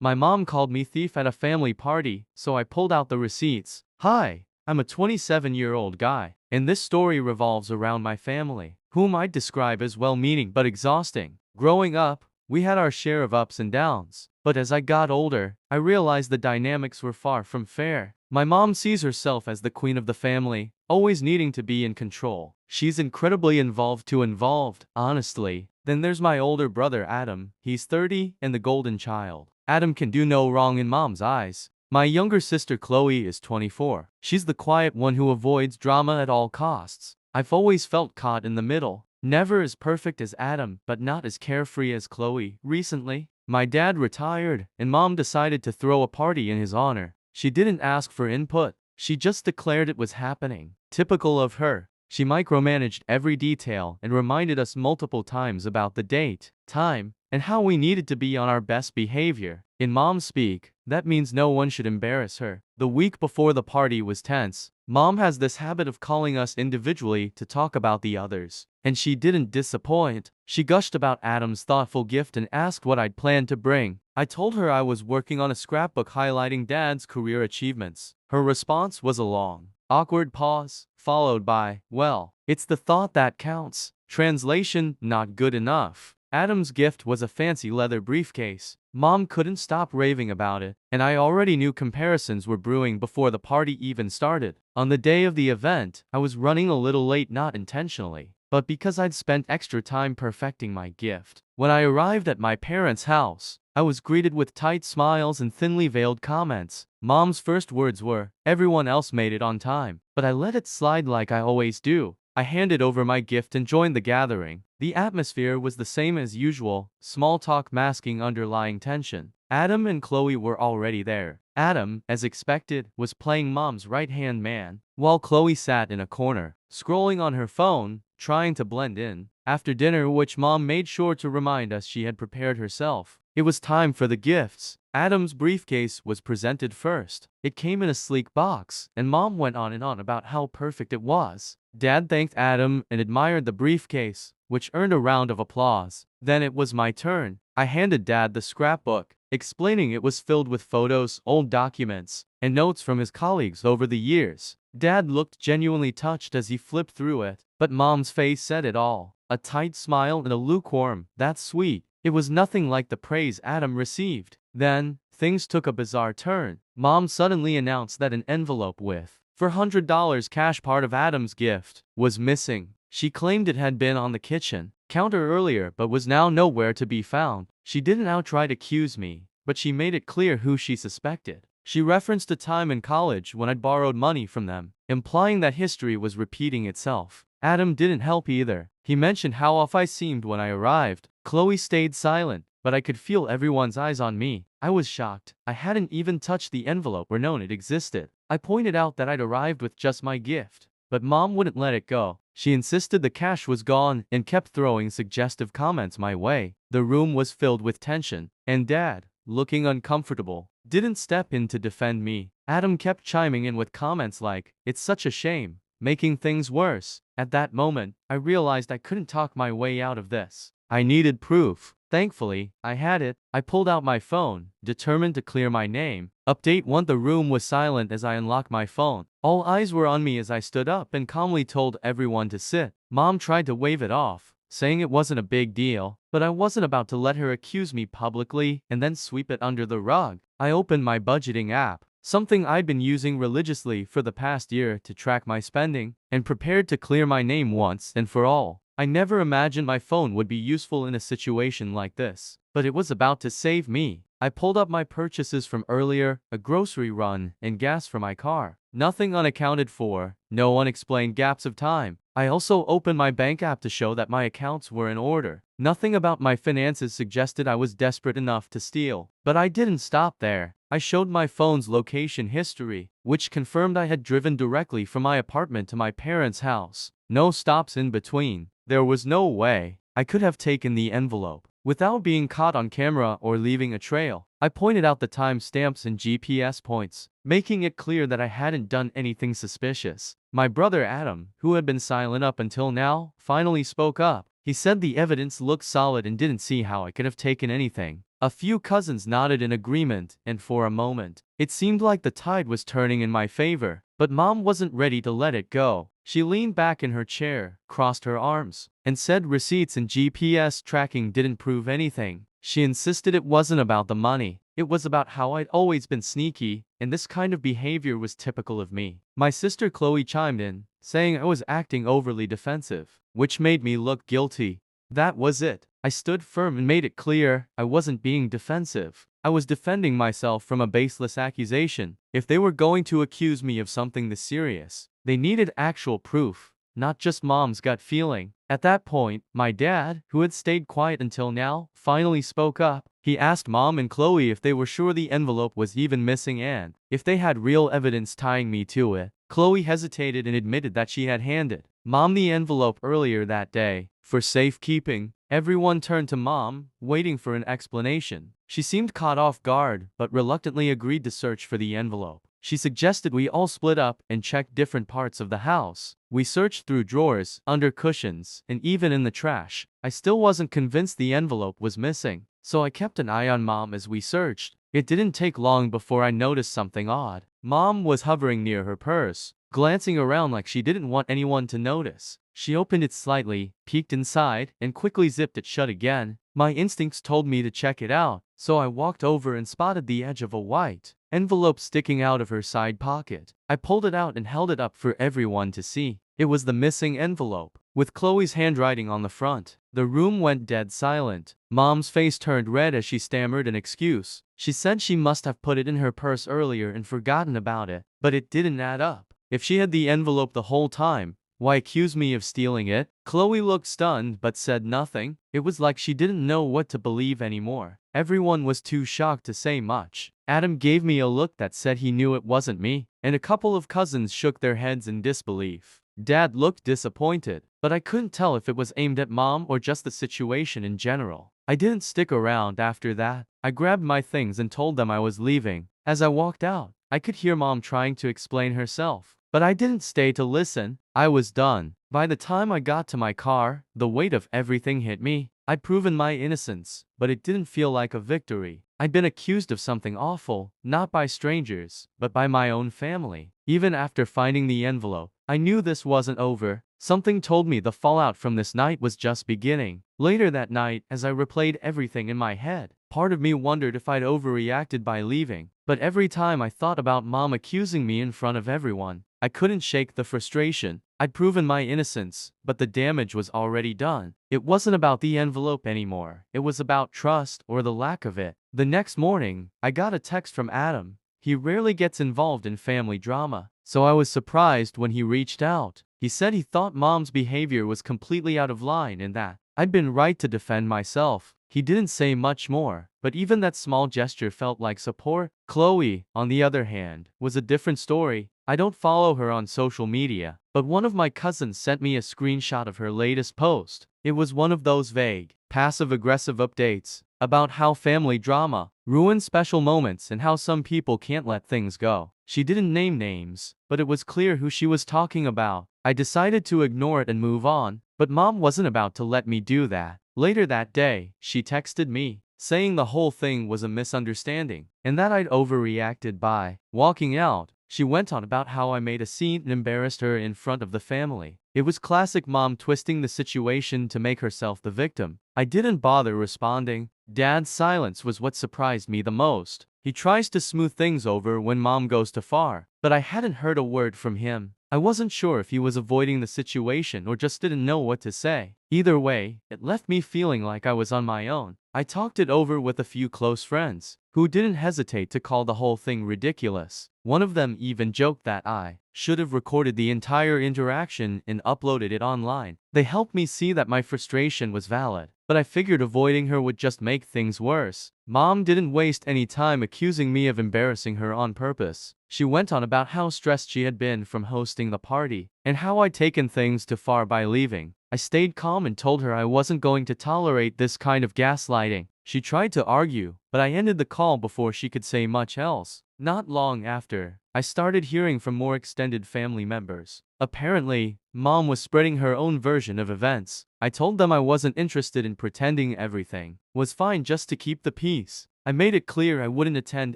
My mom called me thief at a family party, so I pulled out the receipts. Hi, I'm a 27-year-old guy, and this story revolves around my family, whom I'd describe as well-meaning but exhausting. Growing up, we had our share of ups and downs, but as I got older, I realized the dynamics were far from fair. My mom sees herself as the queen of the family, always needing to be in control. She's incredibly involved, honestly. Then there's my older brother Adam. He's 30 and the golden child. Adam can do no wrong in mom's eyes. My younger sister Chloe is 24. She's the quiet one who avoids drama at all costs. I've always felt caught in the middle. Never as perfect as Adam, but not as carefree as Chloe. Recently, my dad retired, and mom decided to throw a party in his honor. She didn't ask for input. She just declared it was happening. Typical of her, she micromanaged every detail and reminded us multiple times about the date, time, and how we needed to be on our best behavior. In mom speak, that means no one should embarrass her. The week before the party was tense. Mom has this habit of calling us individually to talk about the others. And she didn't disappoint. She gushed about Adam's thoughtful gift and asked what I'd planned to bring. I told her I was working on a scrapbook highlighting Dad's career achievements. Her response was a long, awkward pause, followed by, "Well, it's the thought that counts." Translation, not good enough. Adam's gift was a fancy leather briefcase. Mom couldn't stop raving about it, and I already knew comparisons were brewing before the party even started. On the day of the event, I was running a little late, not intentionally, but because I'd spent extra time perfecting my gift. When I arrived at my parents' house, I was greeted with tight smiles and thinly veiled comments. Mom's first words were, "Everyone else made it on time," but I let it slide like I always do. I handed over my gift and joined the gathering. The atmosphere was the same as usual, small talk masking underlying tension. Adam and Chloe were already there. Adam, as expected, was playing mom's right-hand man, while Chloe sat in a corner, scrolling on her phone, trying to blend in. After dinner, which mom made sure to remind us she had prepared herself, it was time for the gifts. Adam's briefcase was presented first. It came in a sleek box, and mom went on and on about how perfect it was. Dad thanked Adam and admired the briefcase, which earned a round of applause. Then it was my turn. I handed Dad the scrapbook, explaining it was filled with photos, old documents, and notes from his colleagues over the years. Dad looked genuinely touched as he flipped through it, but mom's face said it all. A tight smile and a lukewarm, "That's sweet." It was nothing like the praise Adam received. Then, things took a bizarre turn. Mom suddenly announced that an envelope with $400 cash, part of Adam's gift, was missing. She claimed it had been on the kitchen counter earlier but was now nowhere to be found. She didn't outright accuse me, but she made it clear who she suspected. She referenced a time in college when I'd borrowed money from them, implying that history was repeating itself. Adam didn't help either. He mentioned how off I seemed when I arrived. Chloe stayed silent, but I could feel everyone's eyes on me. I was shocked. I hadn't even touched the envelope or known it existed. I pointed out that I'd arrived with just my gift, but mom wouldn't let it go. She insisted the cash was gone and kept throwing suggestive comments my way. The room was filled with tension, and Dad, looking uncomfortable, didn't step in to defend me. Adam kept chiming in with comments like, "It's such a shame," making things worse. At that moment, I realized I couldn't talk my way out of this. I needed proof. Thankfully, I had it. I pulled out my phone, determined to clear my name. Update 1. The room was silent as I unlocked my phone. All eyes were on me as I stood up and calmly told everyone to sit. Mom tried to wave it off, saying it wasn't a big deal, but I wasn't about to let her accuse me publicly and then sweep it under the rug. I opened my budgeting app, something I'd been using religiously for the past year to track my spending, and prepared to clear my name once and for all. I never imagined my phone would be useful in a situation like this, but it was about to save me. I pulled up my purchases from earlier, a grocery run, and gas for my car. Nothing unaccounted for, no unexplained gaps of time. I also opened my bank app to show that my accounts were in order. Nothing about my finances suggested I was desperate enough to steal. But I didn't stop there. I showed my phone's location history, which confirmed I had driven directly from my apartment to my parents' house. No stops in between. There was no way I could have taken the envelope without being caught on camera or leaving a trail. I pointed out the timestamps and GPS points, making it clear that I hadn't done anything suspicious. My brother Adam, who had been silent up until now, finally spoke up. He said the evidence looked solid and didn't see how I could have taken anything. A few cousins nodded in agreement, and for a moment, it seemed like the tide was turning in my favor. But Mom wasn't ready to let it go. She leaned back in her chair, crossed her arms, and said receipts and GPS tracking didn't prove anything. She insisted it wasn't about the money. It was about how I'd always been sneaky, and this kind of behavior was typical of me. My sister Chloe chimed in, saying I was acting overly defensive, which made me look guilty. That was it. I stood firm and made it clear I wasn't being defensive. I was defending myself from a baseless accusation. If they were going to accuse me of something this serious, they needed actual proof, not just Mom's gut feeling. At that point, my dad, who had stayed quiet until now, finally spoke up. He asked Mom and Chloe if they were sure the envelope was even missing and if they had real evidence tying me to it. Chloe hesitated and admitted that she had handed Mom the envelope earlier that day for safekeeping. Everyone turned to Mom, waiting for an explanation. She seemed caught off guard, but reluctantly agreed to search for the envelope. She suggested we all split up and check different parts of the house. We searched through drawers, under cushions, and even in the trash. I still wasn't convinced the envelope was missing, so I kept an eye on Mom as we searched. It didn't take long before I noticed something odd. Mom was hovering near her purse, glancing around like she didn't want anyone to notice. She opened it slightly, peeked inside, and quickly zipped it shut again. My instincts told me to check it out, so I walked over and spotted the edge of a white envelope sticking out of her side pocket. I pulled it out and held it up for everyone to see. It was the missing envelope, with Chloe's handwriting on the front. The room went dead silent. Mom's face turned red as she stammered an excuse. She said she must have put it in her purse earlier and forgotten about it, but it didn't add up. If she had the envelope the whole time, why accuse me of stealing it? Chloe looked stunned but said nothing. It was like she didn't know what to believe anymore. Everyone was too shocked to say much. Adam gave me a look that said he knew it wasn't me, and a couple of cousins shook their heads in disbelief. Dad looked disappointed, but I couldn't tell if it was aimed at Mom or just the situation in general. I didn't stick around after that. I grabbed my things and told them I was leaving. As I walked out, I could hear Mom trying to explain herself, but I didn't stay to listen. I was done. By the time I got to my car, the weight of everything hit me. I'd proven my innocence, but it didn't feel like a victory. I'd been accused of something awful, not by strangers, but by my own family. Even after finding the envelope, I knew this wasn't over. Something told me the fallout from this night was just beginning. Later that night, as I replayed everything in my head, part of me wondered if I'd overreacted by leaving. But every time I thought about Mom accusing me in front of everyone, I couldn't shake the frustration. I'd proven my innocence, but the damage was already done. It wasn't about the envelope anymore. It was about trust, or the lack of it. The next morning, I got a text from Adam. He rarely gets involved in family drama, so I was surprised when he reached out. He said he thought Mom's behavior was completely out of line and that I'd been right to defend myself. He didn't say much more, but even that small gesture felt like support. Chloe, on the other hand, was a different story. I don't follow her on social media, but one of my cousins sent me a screenshot of her latest post. It was one of those vague, passive-aggressive updates about how family drama ruins special moments and how some people can't let things go. She didn't name names, but it was clear who she was talking about. I decided to ignore it and move on, but Mom wasn't about to let me do that. Later that day, she texted me, saying the whole thing was a misunderstanding, and that I'd overreacted by walking out. She went on about how I made a scene and embarrassed her in front of the family. It was classic Mom twisting the situation to make herself the victim. I didn't bother responding. Dad's silence was what surprised me the most. He tries to smooth things over when Mom goes too far, but I hadn't heard a word from him. I wasn't sure if he was avoiding the situation or just didn't know what to say. Either way, it left me feeling like I was on my own. I talked it over with a few close friends, who didn't hesitate to call the whole thing ridiculous. One of them even joked that I should have recorded the entire interaction and uploaded it online. They helped me see that my frustration was valid, but I figured avoiding her would just make things worse. Mom didn't waste any time accusing me of embarrassing her on purpose. She went on about how stressed she had been from hosting the party, and how I'd taken things too far by leaving. I stayed calm and told her I wasn't going to tolerate this kind of gaslighting. She tried to argue, but I ended the call before she could say much else. Not long after, I started hearing from more extended family members. Apparently, Mom was spreading her own version of events. I told them I wasn't interested in pretending everything was fine just to keep the peace. I made it clear I wouldn't attend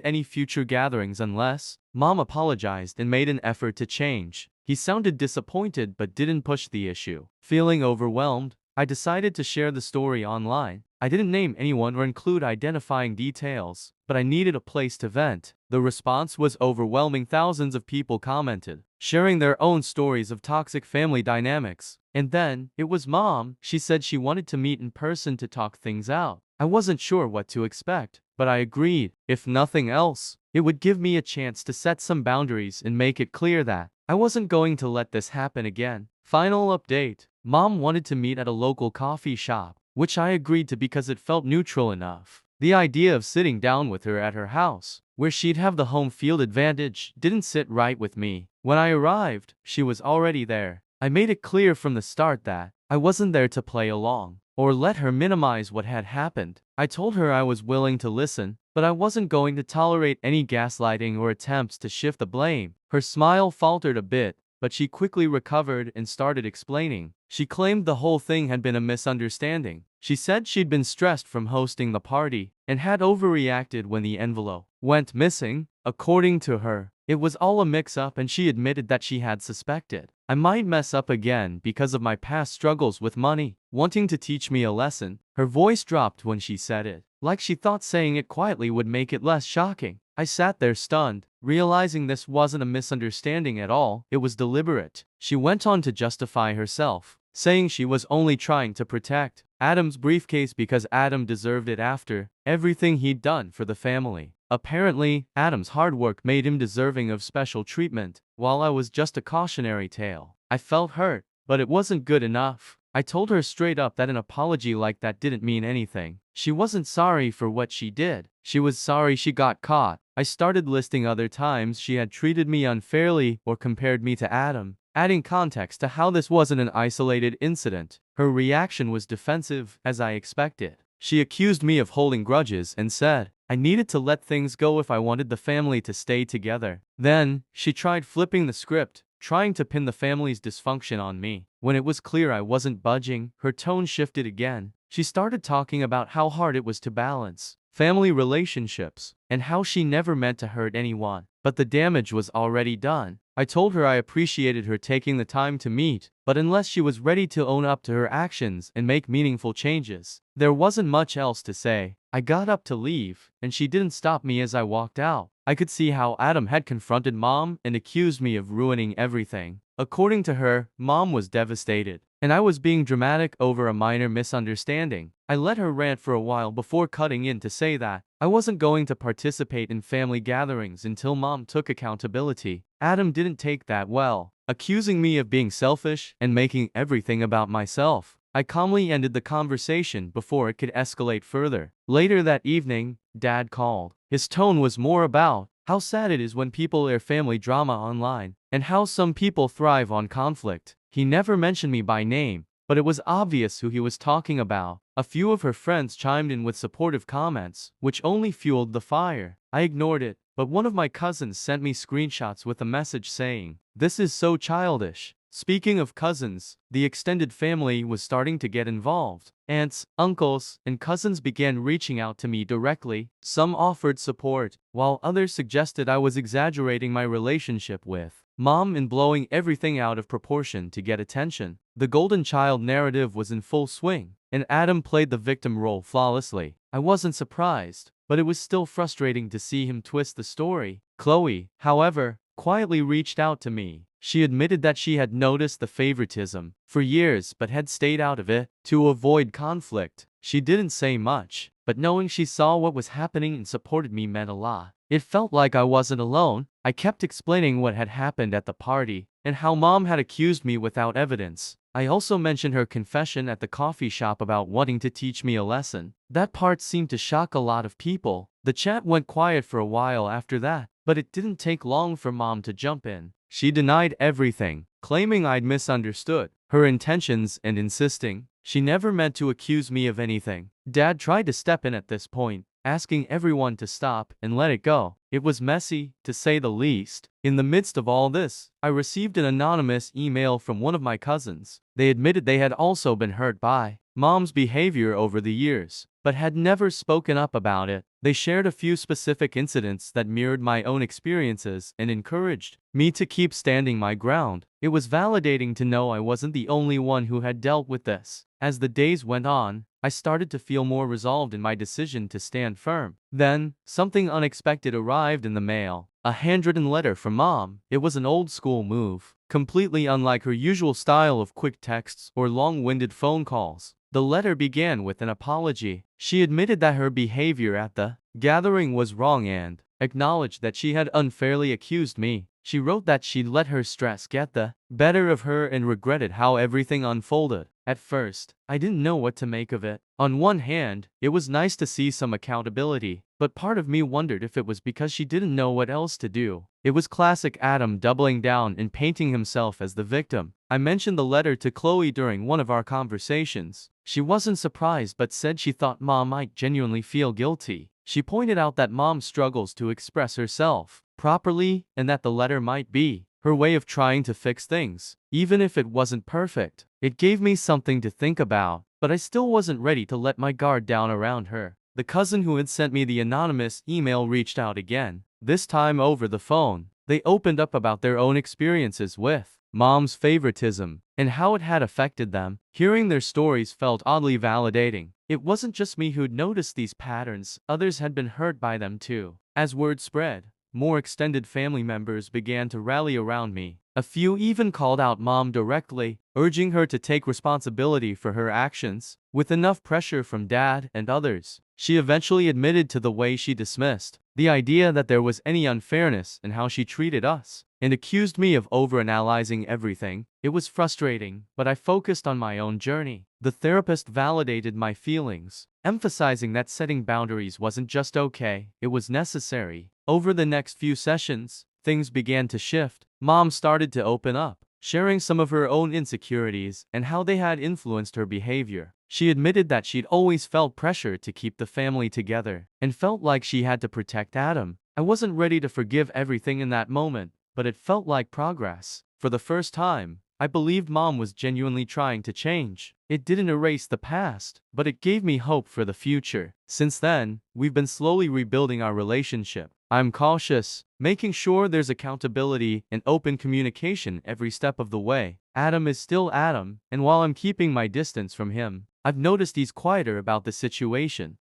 any future gatherings unless Mom apologized and made an effort to change. He sounded disappointed but didn't push the issue. Feeling overwhelmed, I decided to share the story online. I didn't name anyone or include identifying details, but I needed a place to vent. The response was overwhelming. Thousands of people commented, sharing their own stories of toxic family dynamics. And then, it was Mom. She said she wanted to meet in person to talk things out. I wasn't sure what to expect, but I agreed. If nothing else, it would give me a chance to set some boundaries and make it clear that I wasn't going to let this happen again. Final update. Mom wanted to meet at a local coffee shop, which I agreed to because it felt neutral enough. The idea of sitting down with her at her house, where she'd have the home field advantage, didn't sit right with me. When I arrived, she was already there. I made it clear from the start that I wasn't there to play along or let her minimize what had happened. I told her I was willing to listen, but I wasn't going to tolerate any gaslighting or attempts to shift the blame. Her smile faltered a bit, but she quickly recovered and started explaining. She claimed the whole thing had been a misunderstanding. She said she'd been stressed from hosting the party and had overreacted when the envelope went missing. According to her, it was all a mix-up, and she admitted that she had suspected I might mess up again because of my past struggles with money, wanting to teach me a lesson. Her voice dropped when she said it, like she thought saying it quietly would make it less shocking. I sat there stunned, realizing this wasn't a misunderstanding at all, it was deliberate. She went on to justify herself, saying she was only trying to protect Adam's briefcase because Adam deserved it after everything he'd done for the family. Apparently, Adam's hard work made him deserving of special treatment, while I was just a cautionary tale. I felt hurt, but it wasn't good enough. I told her straight up that an apology like that didn't mean anything. She wasn't sorry for what she did. She was sorry she got caught. I started listing other times she had treated me unfairly or compared me to Adam, adding context to how this wasn't an isolated incident. Her reaction was defensive, as I expected. She accused me of holding grudges and said I needed to let things go if I wanted the family to stay together. Then, she tried flipping the script, trying to pin the family's dysfunction on me. When it was clear I wasn't budging, her tone shifted again. She started talking about how hard it was to balance family relationships, and how she never meant to hurt anyone, but the damage was already done. I told her I appreciated her taking the time to meet, but unless she was ready to own up to her actions and make meaningful changes, there wasn't much else to say. I got up to leave, and she didn't stop me as I walked out. I could see how Adam had confronted Mom and accused me of ruining everything. According to her, Mom was devastated, and I was being dramatic over a minor misunderstanding. I let her rant for a while before cutting in to say that I wasn't going to participate in family gatherings until Mom took accountability. Adam didn't take that well, accusing me of being selfish and making everything about myself. I calmly ended the conversation before it could escalate further. Later that evening, Dad called. His tone was more about how sad it is when people air family drama online, and how some people thrive on conflict. He never mentioned me by name, but it was obvious who he was talking about. A few of her friends chimed in with supportive comments, which only fueled the fire. I ignored it, but one of my cousins sent me screenshots with a message saying, "This is so childish." Speaking of cousins, the extended family was starting to get involved. Aunts, uncles, and cousins began reaching out to me directly. Some offered support, while others suggested I was exaggerating my relationship with Mom and blowing everything out of proportion to get attention. The golden child narrative was in full swing, and Adam played the victim role flawlessly. I wasn't surprised, but it was still frustrating to see him twist the story. Chloe, however, quietly reached out to me. She admitted that she had noticed the favoritism for years but had stayed out of it to avoid conflict. She didn't say much, but knowing she saw what was happening and supported me meant a lot. It felt like I wasn't alone. I kept explaining what had happened at the party and how Mom had accused me without evidence. I also mentioned her confession at the coffee shop about wanting to teach me a lesson. That part seemed to shock a lot of people. The chat went quiet for a while after that, but it didn't take long for Mom to jump in. She denied everything, claiming I'd misunderstood her intentions and insisting. She never meant to accuse me of anything. Dad tried to step in at this point, asking everyone to stop and let it go. It was messy, to say the least. In the midst of all this, I received an anonymous email from one of my cousins. They admitted they had also been hurt by Mom's behavior over the years, but had never spoken up about it. They shared a few specific incidents that mirrored my own experiences and encouraged me to keep standing my ground. It was validating to know I wasn't the only one who had dealt with this. As the days went on, I started to feel more resolved in my decision to stand firm. Then, something unexpected arrived in the mail. A handwritten letter from Mom. It was an old-school move, completely unlike her usual style of quick texts or long-winded phone calls. The letter began with an apology. She admitted that her behavior at the gathering was wrong and acknowledged that she had unfairly accused me. She wrote that she'd let her stress get the better of her and regretted how everything unfolded. At first, I didn't know what to make of it. On one hand, it was nice to see some accountability, but part of me wondered if it was because she didn't know what else to do. It was classic Adam doubling down and painting himself as the victim. I mentioned the letter to Chloe during one of our conversations. She wasn't surprised but said she thought Mom might genuinely feel guilty. She pointed out that Mom struggles to express herself properly and that the letter might be her way of trying to fix things, even if it wasn't perfect. It gave me something to think about, but I still wasn't ready to let my guard down around her. The cousin who had sent me the anonymous email reached out again, this time over the phone. They opened up about their own experiences with Mom's favoritism and how it had affected them. Hearing their stories felt oddly validating. It wasn't just me who'd noticed these patterns, others had been hurt by them too. As word spread, more extended family members began to rally around me. A few even called out Mom directly, urging her to take responsibility for her actions. With enough pressure from Dad and others, she eventually admitted to the way she dismissed the idea that there was any unfairness in how she treated us, and accused me of overanalyzing everything. It was frustrating, but I focused on my own journey. The therapist validated my feelings, emphasizing that setting boundaries wasn't just okay, it was necessary. Over the next few sessions, things began to shift. Mom started to open up, sharing some of her own insecurities and how they had influenced her behavior. She admitted that she'd always felt pressure to keep the family together, and felt like she had to protect Adam. I wasn't ready to forgive everything in that moment, but it felt like progress. For the first time, I believed Mom was genuinely trying to change. It didn't erase the past, but it gave me hope for the future. Since then, we've been slowly rebuilding our relationship. I'm cautious, making sure there's accountability and open communication every step of the way. Adam is still Adam, and while I'm keeping my distance from him, I've noticed he's quieter about the situation.